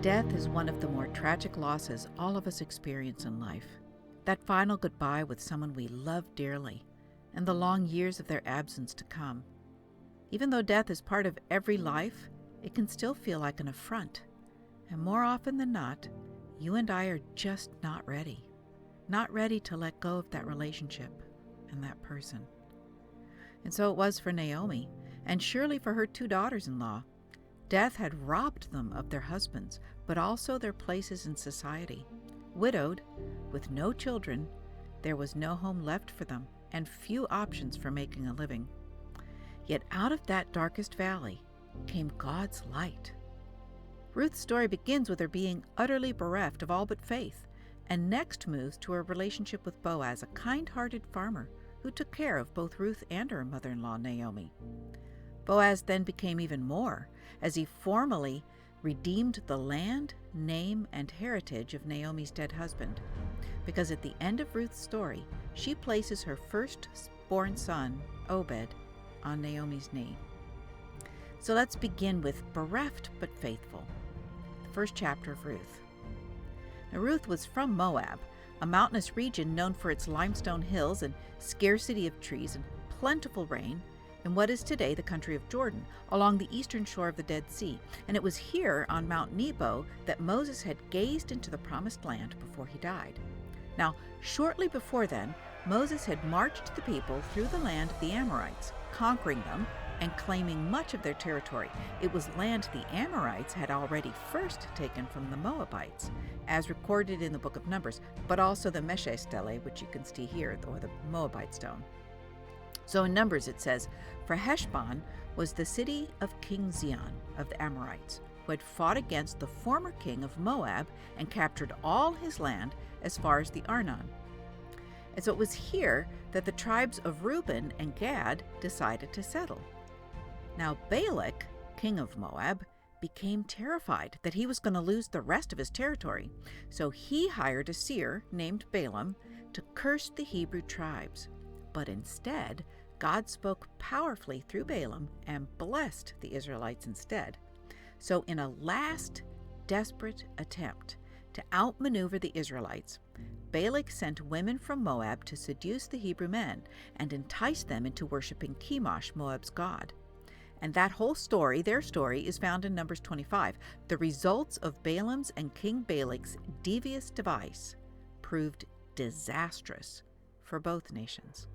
Death is one of the more tragic losses all of us experience in life. That final goodbye with someone we love dearly, and the long years of their absence to come. Even though death is part of every life, it can still feel like an affront. And more often than not, you and I are just not ready. Not ready to let go of that relationship and that person. And so it was for Naomi, and surely for her two daughters-in-law. Death had robbed them of their husbands, but also their places in society. Widowed, with no children, there was no home left for them, and few options for making a living. Yet out of that darkest valley came God's light. Ruth's story begins with her being utterly bereft of all but faith, and next moves to her relationship with Boaz, a kind-hearted farmer who took care of both Ruth and her mother-in-law Naomi. Boaz then became even more, as he formally redeemed the land, name, and heritage of Naomi's dead husband, because at the end of Ruth's story, she places her firstborn son, Obed, on Naomi's knee. So let's begin with bereft but faithful, the first chapter of Ruth. Now, Ruth was from Moab, a mountainous region known for its limestone hills and scarcity of trees and plentiful rain, in what is today the country of Jordan, along the eastern shore of the Dead Sea. And it was here on Mount Nebo that Moses had gazed into the promised land before he died. Now, shortly before then, Moses had marched the people through the land of the Amorites, conquering them and claiming much of their territory. It was land the Amorites had already first taken from the Moabites, as recorded in the book of Numbers, but also the Meshe stele, which you can see here, or the Moabite stone. So in Numbers it says, "For Heshbon was the city of King Sihon of the Amorites, who had fought against the former king of Moab and captured all his land as far as the Arnon." And so it was here that the tribes of Reuben and Gad decided to settle. Now Balak, king of Moab, became terrified that he was going to lose the rest of his territory, so he hired a seer named Balaam to curse the Hebrew tribes. But instead, God spoke powerfully through Balaam and blessed the Israelites instead. So in a last desperate attempt to outmaneuver the Israelites, Balak sent women from Moab to seduce the Hebrew men and entice them into worshiping Chemosh, Moab's god. And that whole story, their story, is found in Numbers 25. The results of Balaam's and King Balak's devious device proved disastrous for both nations.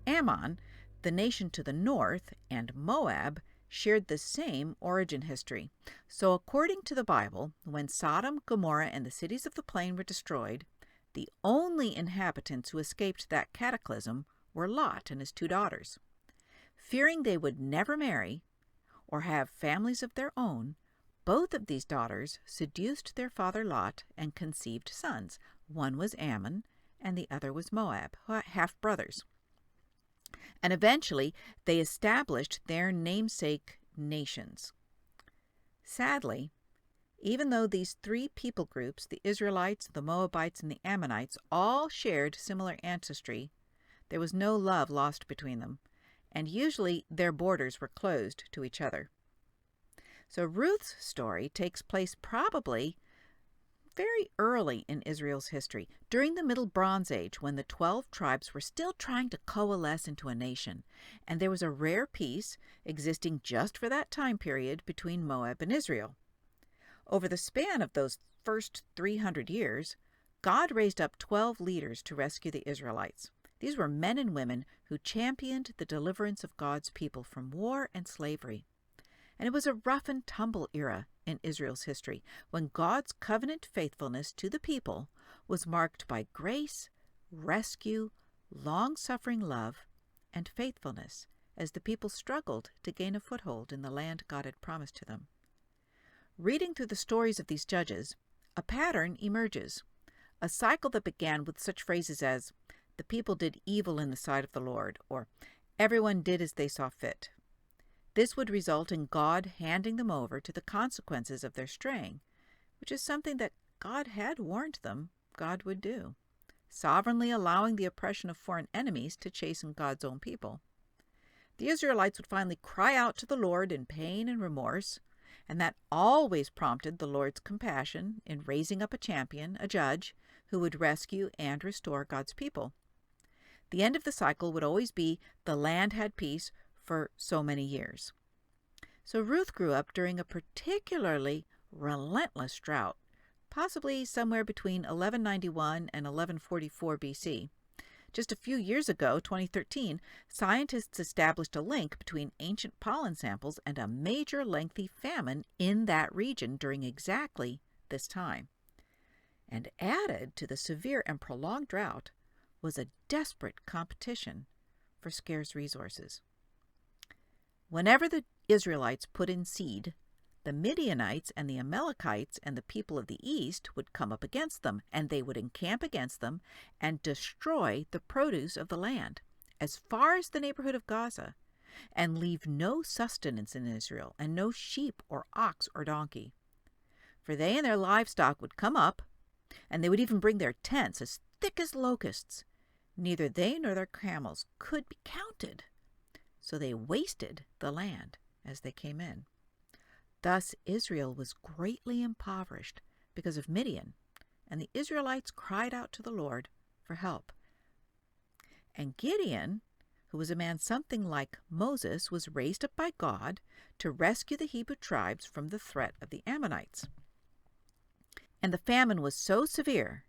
Ammon, the nation to the north, and Moab shared the same origin history. So according to the Bible, when Sodom, Gomorrah, and the cities of the plain were destroyed, the only inhabitants who escaped that cataclysm were Lot and his two daughters. Fearing they would never marry or have families of their own, both of these daughters seduced their father Lot and conceived sons. One was Ammon, and the other was Moab, half-brothers. And eventually, they established their namesake nations. Sadly, even though these three people groups, the Israelites, the Moabites, and the Ammonites, all shared similar ancestry, there was no love lost between them, and usually their borders were closed to each other. So Ruth's story takes place probably very early in Israel's history, during the Middle Bronze Age, when the 12 tribes were still trying to coalesce into a nation, and there was a rare peace existing just for that time period between Moab and Israel. Over the span of those first 300 years, God raised up 12 leaders to rescue the Israelites. These were men and women who championed the deliverance of God's people from war and slavery. And it was a rough and tumble era in Israel's history, when God's covenant faithfulness to the people was marked by grace, rescue, long-suffering love, and faithfulness as the people struggled to gain a foothold in the land God had promised to them. Reading through the stories of these judges, a pattern emerges, a cycle that began with such phrases as, "The people did evil in the sight of the Lord," or "Everyone did as they saw fit." This would result in God handing them over to the consequences of their straying, which is something that God had warned them God would do, sovereignly allowing the oppression of foreign enemies to chasten God's own people. The Israelites would finally cry out to the Lord in pain and remorse, and that always prompted the Lord's compassion in raising up a champion, a judge, who would rescue and restore God's people. The end of the cycle would always be the land had peace for so many years. So Ruth grew up during a particularly relentless drought, possibly somewhere between 1191 and 1144 BC. Just a few years ago, 2013, scientists established a link between ancient pollen samples and a major lengthy famine in that region during exactly this time. And added to the severe and prolonged drought was a desperate competition for scarce resources. Whenever the Israelites put in seed, the Midianites and the Amalekites and the people of the east would come up against them, and they would encamp against them and destroy the produce of the land as far as the neighborhood of Gaza, and leave no sustenance in Israel, and no sheep or ox or donkey. For they and their livestock would come up, and they would even bring their tents as thick as locusts. Neither they nor their camels could be counted. So they wasted the land as they came in. Thus Israel was greatly impoverished because of Midian, and the Israelites cried out to the Lord for help. And Gideon, who was a man something like Moses, was raised up by God to rescue the Hebrew tribes from the threat of the Ammonites. And the famine was so severe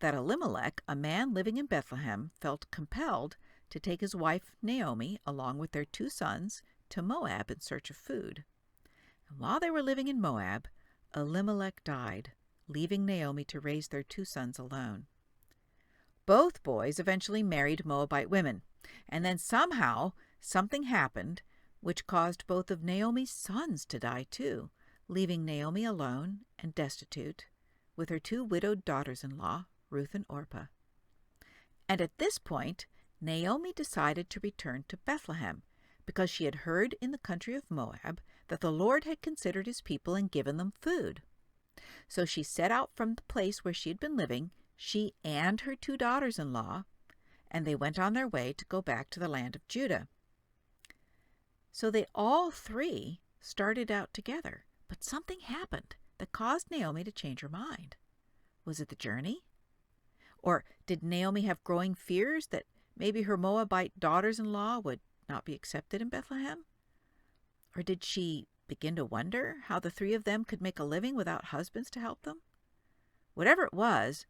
that Elimelech, a man living in Bethlehem, felt compelled to take his wife Naomi, along with their 2 sons, to Moab in search of food. And while they were living in Moab, Elimelech died, leaving Naomi to raise their 2 sons alone. Both boys eventually married Moabite women, and then somehow something happened which caused both of Naomi's sons to die too, leaving Naomi alone and destitute, with her 2 widowed daughters-in-law, Ruth and Orpah. And at this point, Naomi decided to return to Bethlehem, because she had heard in the country of Moab that the Lord had considered his people and given them food. So she set out from the place where she had been living, she and her 2 daughters-in-law, and they went on their way to go back to the land of Judah. So they all 3 started out together, but something happened that caused Naomi to change her mind. Was it the journey? Or did Naomi have growing fears that maybe her Moabite daughters-in-law would not be accepted in Bethlehem? Or did she begin to wonder how the 3 of them could make a living without husbands to help them? Whatever it was,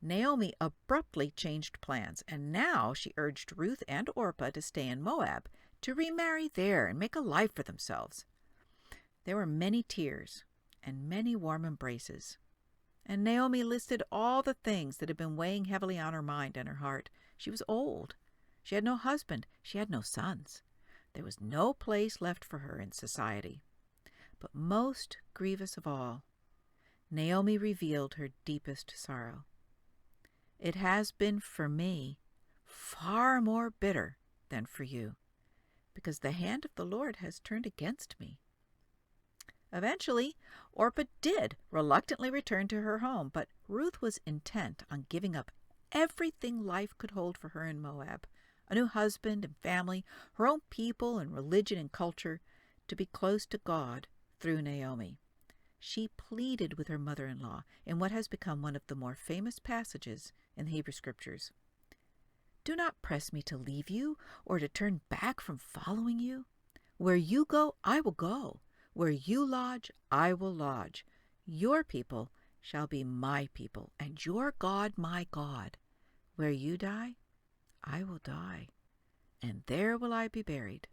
Naomi abruptly changed plans, and now she urged Ruth and Orpah to stay in Moab, to remarry there and make a life for themselves. There were many tears and many warm embraces. And Naomi listed all the things that had been weighing heavily on her mind and her heart. She was old. She had no husband. She had no sons. There was no place left for her in society. But most grievous of all, Naomi revealed her deepest sorrow. It has been for me far more bitter than for you, because the hand of the Lord has turned against me. Eventually, Orpah did reluctantly return to her home, but Ruth was intent on giving up everything life could hold for her in Moab, a new husband and family, her own people and religion and culture, to be close to God through Naomi. She pleaded with her mother-in-law in what has become one of the more famous passages in the Hebrew Scriptures. "Do not press me to leave you or to turn back from following you. Where you go, I will go. Where you lodge, I will lodge. Your people shall be my people, and your God my God. Where you die, I will die, and there will I be buried.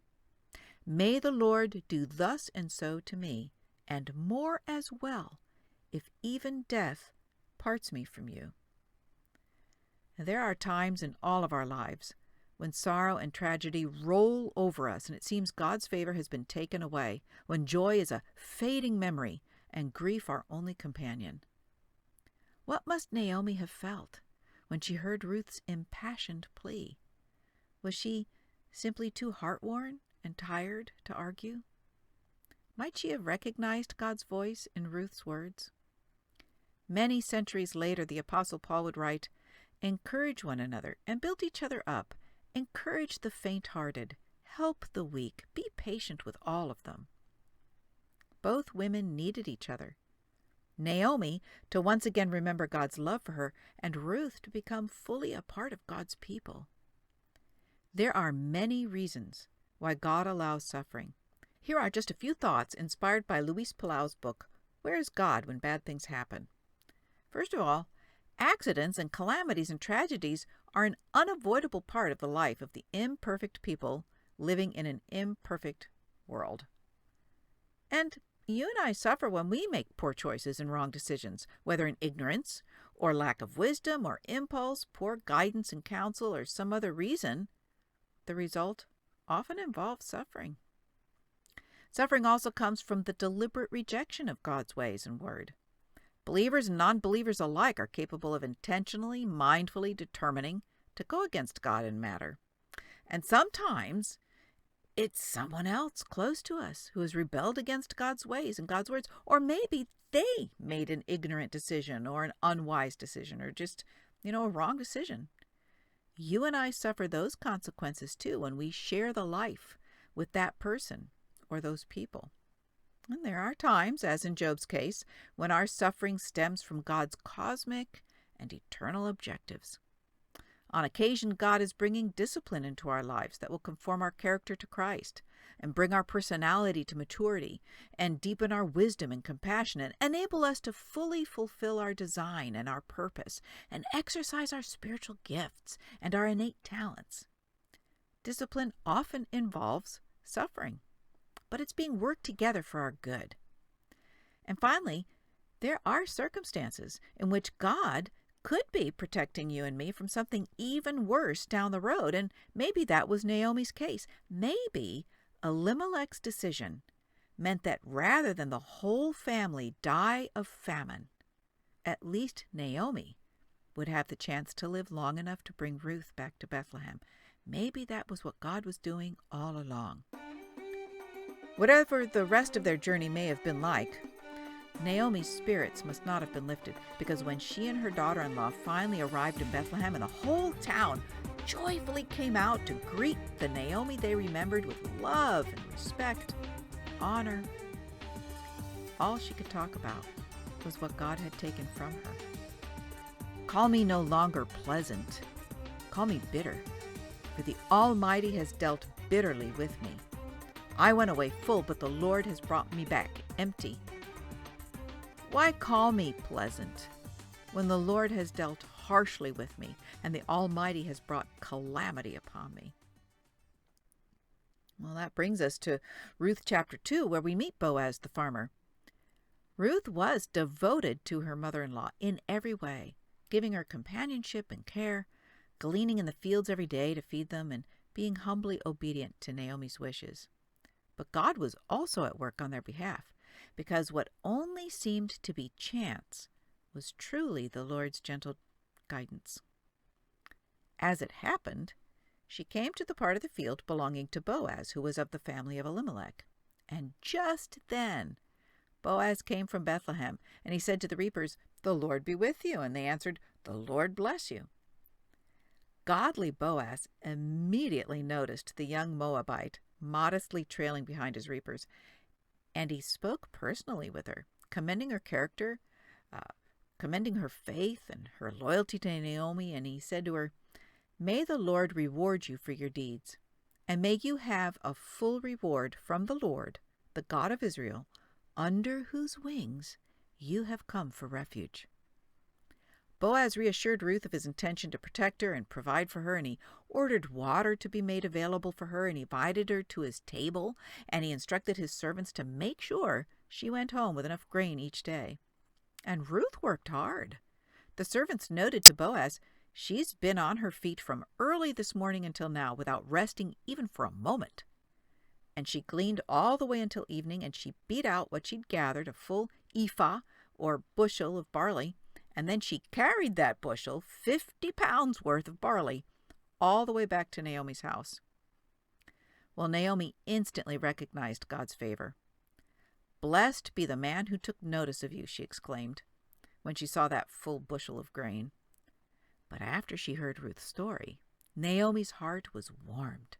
May the Lord do thus and so to me, and more as well, if even death parts me from you." There are times in all of our lives when sorrow and tragedy roll over us and it seems God's favor has been taken away, when joy is a fading memory and grief our only companion. What must Naomi have felt when she heard Ruth's impassioned plea? Was she simply too heart-worn and tired to argue? Might she have recognized God's voice in Ruth's words? Many centuries later, the Apostle Paul would write, "Encourage one another and build each other up. Encourage the faint-hearted. Help the weak. Be patient with all of them." Both women needed each other. Naomi to once again remember God's love for her, and Ruth to become fully a part of God's people. There are many reasons why God allows suffering. Here are just a few thoughts inspired by Luis Palau's book, Where is God When Bad Things Happen? First of all, accidents and calamities and tragedies are an unavoidable part of the life of the imperfect people living in an imperfect world. And you and I suffer when we make poor choices and wrong decisions, whether in ignorance or lack of wisdom or impulse, poor guidance and counsel, or some other reason. The result often involves suffering. Suffering also comes from the deliberate rejection of God's ways and word. Believers and non-believers alike are capable of intentionally, mindfully determining to go against God in matter. And sometimes it's someone else close to us who has rebelled against God's ways and God's words, or maybe they made an ignorant decision or an unwise decision or just, a wrong decision. You and I suffer those consequences too when we share the life with that person or those people. And there are times, as in Job's case, when our suffering stems from God's cosmic and eternal objectives. On occasion, God is bringing discipline into our lives that will conform our character to Christ and bring our personality to maturity and deepen our wisdom and compassion and enable us to fully fulfill our design and our purpose and exercise our spiritual gifts and our innate talents. Discipline often involves suffering, but it's being worked together for our good. And finally, there are circumstances in which God could be protecting you and me from something even worse down the road, and maybe that was Naomi's case. Maybe Elimelech's decision meant that rather than the whole family die of famine, at least Naomi would have the chance to live long enough to bring Ruth back to Bethlehem. Maybe that was what God was doing all along. Whatever the rest of their journey may have been like, Naomi's spirits must not have been lifted, because when she and her daughter-in-law finally arrived in Bethlehem and the whole town joyfully came out to greet the Naomi they remembered with love and respect, honor, all she could talk about was what God had taken from her. Call me no longer pleasant. Call me bitter, for the Almighty has dealt bitterly with me. I went away full, but the Lord has brought me back empty. Why call me pleasant when the Lord has dealt harshly with me and the Almighty has brought calamity upon me? Well, that brings us to Ruth chapter 2, where we meet Boaz the farmer. Ruth was devoted to her mother-in-law in every way, giving her companionship and care, gleaning in the fields every day to feed them, and being humbly obedient to Naomi's wishes. But God was also at work on their behalf, because what only seemed to be chance was truly the Lord's gentle guidance. As it happened, she came to the part of the field belonging to Boaz, who was of the family of Elimelech. And just then Boaz came from Bethlehem, and he said to the reapers, "The Lord be with you." And they answered, "The Lord bless you." Godly Boaz immediately noticed the young Moabite modestly trailing behind his reapers, and he spoke personally with her, commending her character, commending her faith and her loyalty to Naomi, and he said to her, "May the Lord reward you for your deeds, and may you have a full reward from the Lord, the God of Israel, under whose wings you have come for refuge." Boaz reassured Ruth of his intention to protect her and provide for her, and he ordered water to be made available for her, and he invited her to his table, and he instructed his servants to make sure she went home with enough grain each day. And Ruth worked hard. The servants noted to Boaz, "She's been on her feet from early this morning until now without resting even for a moment." And she gleaned all the way until evening, and she beat out what she'd gathered, a full ephah or bushel of barley, and then she carried that bushel, 50 pounds worth of barley, all the way back to Naomi's house. Well, Naomi instantly recognized God's favor. "Blessed be the man who took notice of you," she exclaimed, when she saw that full bushel of grain. But after she heard Ruth's story, Naomi's heart was warmed.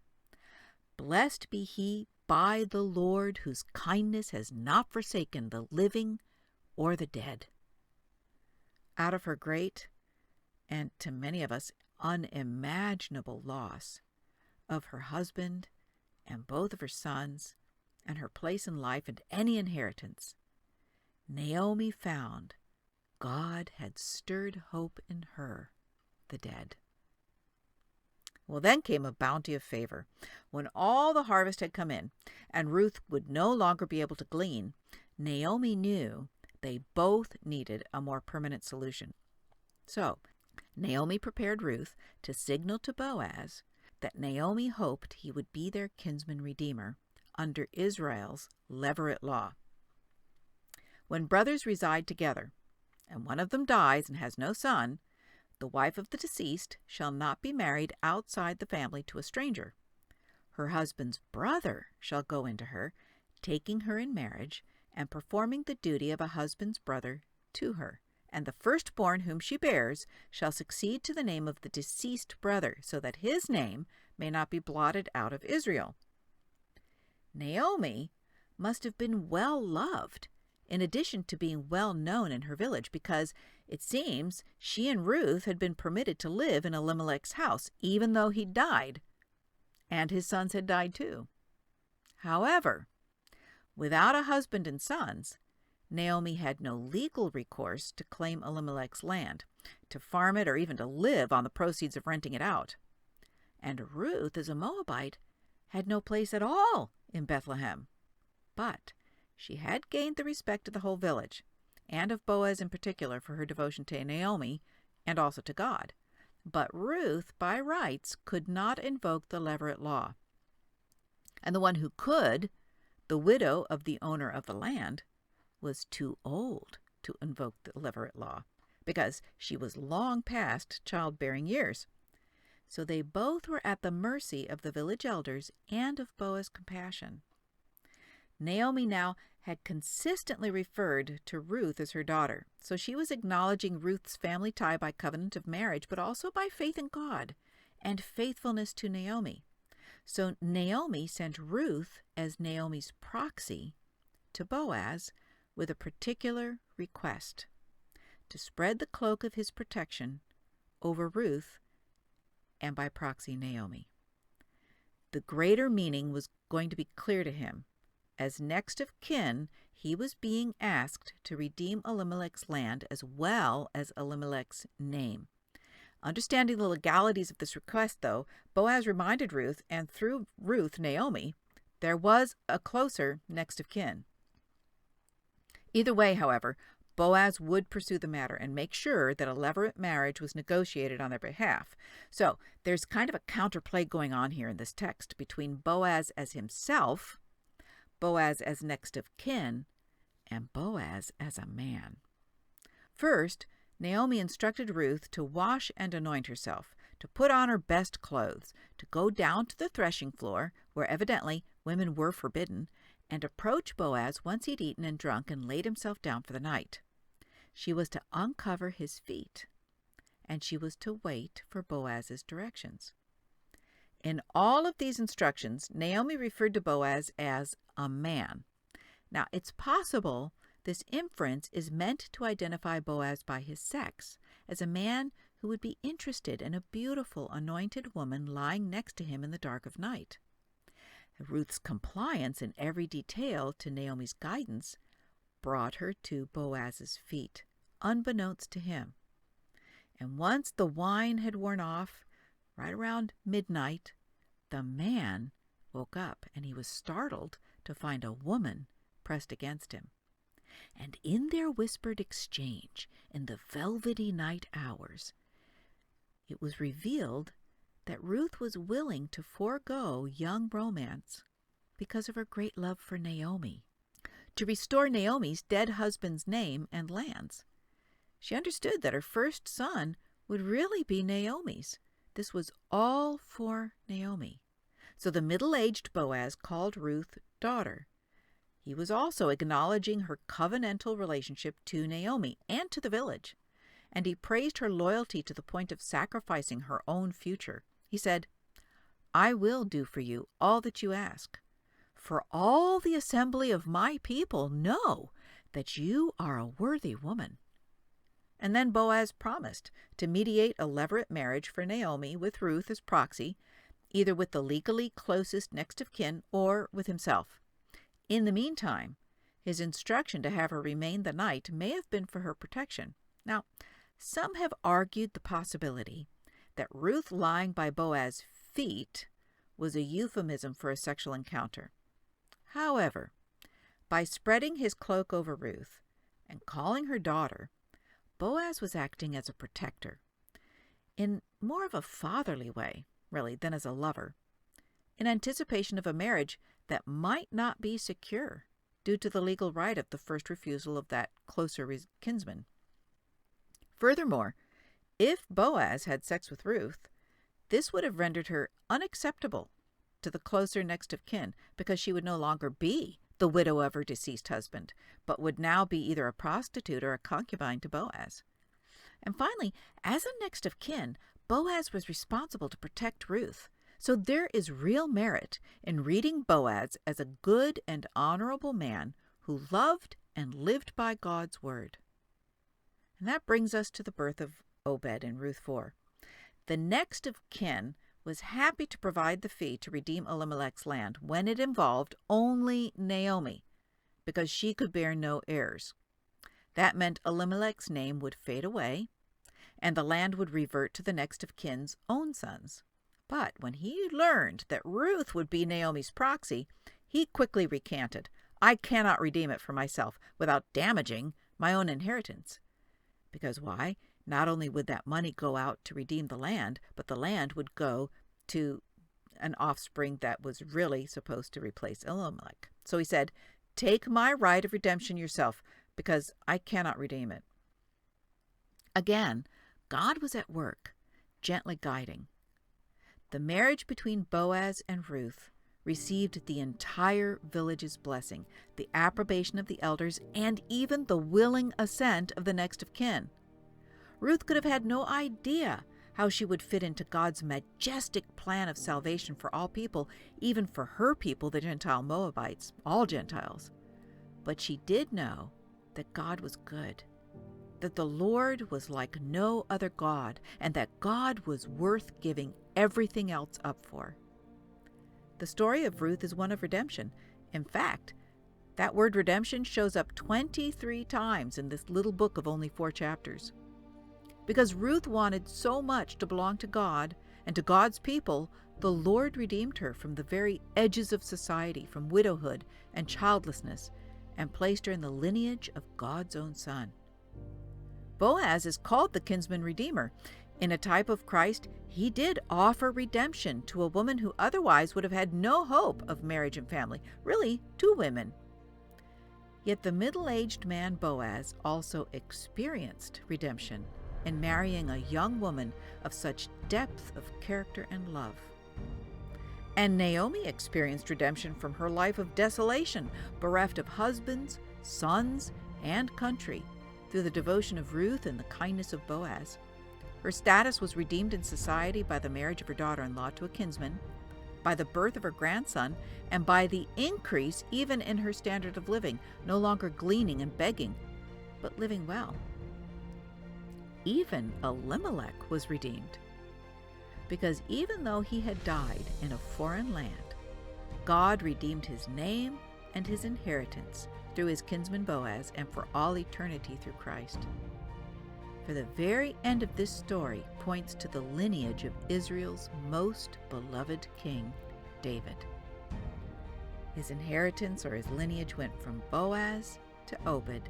"Blessed be he by the Lord, whose kindness has not forsaken the living or the dead." Out of her great, and to many of us, unimaginable loss of her husband and both of her sons and her place in life and any inheritance, Naomi found God had stirred hope in her, the dead. Well, then came a bounty of favor. When all the harvest had come in, and Ruth would no longer be able to glean, Naomi knew they both needed a more permanent solution. So, Naomi prepared Ruth to signal to Boaz that Naomi hoped he would be their kinsman redeemer under Israel's levirate law. When brothers reside together, and one of them dies and has no son, the wife of the deceased shall not be married outside the family to a stranger. Her husband's brother shall go into her, taking her in marriage, and performing the duty of a husband's brother to her. And the firstborn whom she bears shall succeed to the name of the deceased brother, so that his name may not be blotted out of Israel. Naomi must have been well loved, in addition to being well known in her village, because it seems she and Ruth had been permitted to live in Elimelech's house, even though he died, and his sons had died too. However, without a husband and sons, Naomi had no legal recourse to claim Elimelech's land, to farm it, or even to live on the proceeds of renting it out. And Ruth, as a Moabite, had no place at all in Bethlehem. But she had gained the respect of the whole village, and of Boaz in particular for her devotion to Naomi and also to God. But Ruth, by rights, could not invoke the levirate law. And the one who could, the widow of the owner of the land, was too old to invoke the levirate law, because she was long past childbearing years. So they both were at the mercy of the village elders and of Boaz's compassion. Naomi now had consistently referred to Ruth as her daughter, so she was acknowledging Ruth's family tie by covenant of marriage, but also by faith in God and faithfulness to Naomi. So Naomi sent Ruth as Naomi's proxy to Boaz with a particular request: to spread the cloak of his protection over Ruth and by proxy Naomi. The greater meaning was going to be clear to him. As next of kin, he was being asked to redeem Elimelech's land as well as Elimelech's name. Understanding the legalities of this request, though, Boaz reminded Ruth, and through Ruth, Naomi, there was a closer next of kin. Either way, however, Boaz would pursue the matter and make sure that a levirate marriage was negotiated on their behalf. So there's kind of a counterplay going on here in this text between Boaz as himself, Boaz as next of kin, and Boaz as a man. First, Naomi instructed Ruth to wash and anoint herself, to put on her best clothes, to go down to the threshing floor, where evidently women were forbidden, and approach Boaz once he'd eaten and drunk and laid himself down for the night. She was to uncover his feet, and she was to wait for Boaz's directions. In all of these instructions, Naomi referred to Boaz as a man. Now, it's possible this inference is meant to identify Boaz by his sex, as a man who would be interested in a beautiful anointed woman lying next to him in the dark of night. Ruth's compliance in every detail to Naomi's guidance brought her to Boaz's feet, unbeknownst to him. And once the wine had worn off, right around midnight, the man woke up, and he was startled to find a woman pressed against him. And in their whispered exchange, in the velvety night hours, it was revealed that Ruth was willing to forego young romance because of her great love for Naomi, to restore Naomi's dead husband's name and lands. She understood that her first son would really be Naomi's. This was all for Naomi. So the middle-aged Boaz called Ruth daughter. He was also acknowledging her covenantal relationship to Naomi and to the village, and he praised her loyalty to the point of sacrificing her own future. He said, "I will do for you all that you ask, for all the assembly of my people know that you are a worthy woman." And then Boaz promised to mediate a levirate marriage for Naomi with Ruth as proxy, either with the legally closest next of kin or with himself. In the meantime, his instruction to have her remain the night may have been for her protection. Now, some have argued the possibility that Ruth lying by Boaz's feet was a euphemism for a sexual encounter. However, by spreading his cloak over Ruth and calling her daughter, Boaz was acting as a protector, in more of a fatherly way, really, than as a lover, in anticipation of a marriage that might not be secure due to the legal right of the first refusal of that closer kinsman. Furthermore, if Boaz had sex with Ruth, this would have rendered her unacceptable to the closer next of kin, because she would no longer be the widow of her deceased husband, but would now be either a prostitute or a concubine to Boaz. And finally, as a next of kin, Boaz was responsible to protect Ruth. So there is real merit in reading Boaz as a good and honorable man who loved and lived by God's word. And that brings us to the birth of Obed in Ruth 4. The next of kin was happy to provide the fee to redeem Elimelech's land when it involved only Naomi, because she could bear no heirs. That meant Elimelech's name would fade away, and the land would revert to the next of kin's own sons. But when he learned that Ruth would be Naomi's proxy, he quickly recanted. "I cannot redeem it for myself without damaging my own inheritance." Because why? Not only would that money go out to redeem the land, but the land would go to an offspring that was really supposed to replace Elimelech. So he said, "Take my right of redemption yourself, because I cannot redeem it." Again, God was at work, gently guiding. The marriage between Boaz and Ruth received the entire village's blessing, the approbation of the elders, and even the willing assent of the next of kin. Ruth could have had no idea how she would fit into God's majestic plan of salvation for all people, even for her people, the Gentile Moabites, all Gentiles. But she did know that God was good, that the Lord was like no other God, and that God was worth giving everything else up for. The story of Ruth is one of redemption. In fact, that word redemption shows up 23 times in this little book of only 4 chapters. Because Ruth wanted so much to belong to God and to God's people, the Lord redeemed her from the very edges of society, from widowhood and childlessness, and placed her in the lineage of God's own Son. Boaz is called the kinsman redeemer. In a type of Christ, he did offer redemption to a woman who otherwise would have had no hope of marriage and family, really 2 women. Yet the middle-aged man Boaz also experienced redemption in marrying a young woman of such depth of character and love. And Naomi experienced redemption from her life of desolation, bereft of husbands, sons, and country, through the devotion of Ruth and the kindness of Boaz. Her status was redeemed in society by the marriage of her daughter-in-law to a kinsman, by the birth of her grandson, and by the increase even in her standard of living, no longer gleaning and begging, but living well. Even Elimelech was redeemed, because even though he had died in a foreign land, God redeemed his name and his inheritance through his kinsman Boaz, and for all eternity through Christ. For the very end of this story points to the lineage of Israel's most beloved king, David. His inheritance or his lineage went from Boaz to Obed,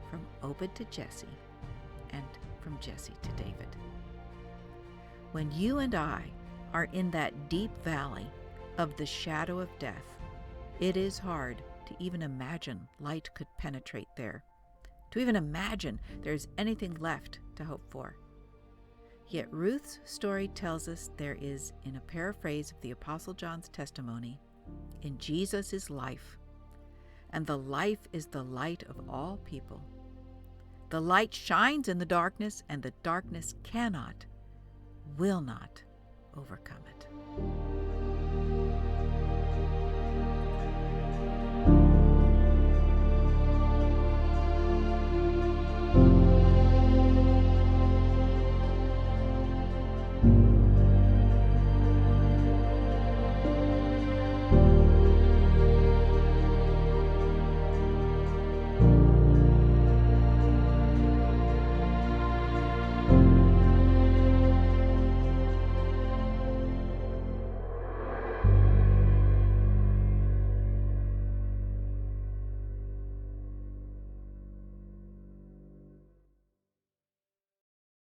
from Obed to Jesse, and from Jesse to David. When you and I are in that deep valley of the shadow of death, it is hard to even imagine light could penetrate there, to even imagine there's anything left to hope for. Yet Ruth's story tells us there is, in a paraphrase of the Apostle John's testimony, in Jesus is life, and the life is the light of all people. The light shines in the darkness, and the darkness cannot, will not overcome it.